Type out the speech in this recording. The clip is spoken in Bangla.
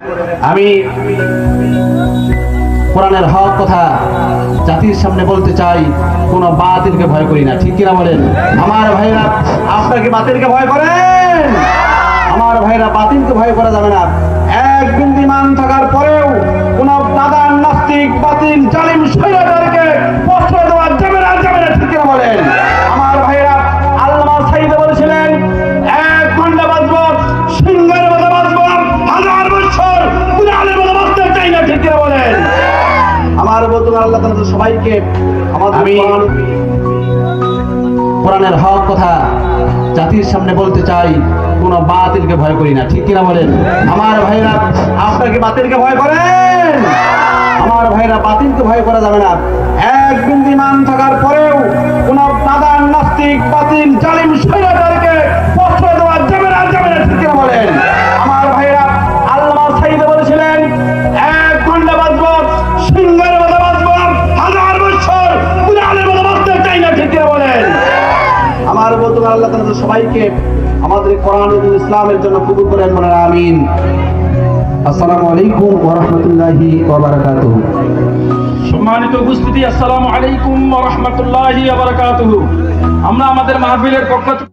আমি কোরআনের হক কথা জাতির সামনে বলতে চাই, কোন বাতিলকে ভয় করি না, ঠিক কিনা বলেন? আমার ভাইরা, আপনারা কি বাতিলকে ভয় করেন? আমার ভাইরা, বাতিলকে ভয় করা যাবে না। এক বিন্দু মান থাকার পরেও কোন নাদান নাস্তিক বাতিল জালিম শয়তানকে প্রশ্রয় দেওয়া যাবে না, ঠিক কিনা বলেন? আমার ভাইরা, আল্লামা সাঈদ বলেছিলেন, এক ঘন্টা বাঁচবো, সিংহের মতো বাঁচবো, 1000 বছর কুরআনের মতো বাঁচতে চাই না, ঠিক কিনা বলেন? আমার বন্ধু আল্লাহ তাআলা সবাইকে আমি কোরআনের হক কথা জাতির সামনে বলতে চাই, কোন বাতিলকে ভয় করি না, ঠিক কিনা বলেন? আমার ভাইরা, আপনারা কি বাতিলকে ভয় করেন? আমার ভাইরা, বাতিলকে ভয় করা যাবে না। এক বিন্দু মান থাকার পরেও কোন নাদান নাস্তিক বাতিল জালিম শয়তানকে প্রশ্রয় দেওয়া যাবে না, ঠিক কিনা বলেন? আমার ভাইরা, আল্লামা সাঈদ বলেছিলেন, এক ঘন্টা বাঁচবো, সিংহের মতো বাঁচবো, 1000 বছর কুরআনের মতো বাঁচতে চাই না, ঠিক কিনা বলেন? আমার বন্ধু আল্লাহ তাআলা সবাইকে আমাদের কোরআন ও ইসলামের জন্য কবুল করেন, বলেন আমিন। আসসালামু আলাইকুম ওয়া রাহমাতুল্লাহি ওয়া বারাকাতুহু। সম্মানিত উপস্থিতি, আসসালামু আলাইকুম ওয়া রাহমাতুল্লাহি ওয়া বারাকাতুহু। আমরা আমাদের মাহফিলের পক্ষ থেকে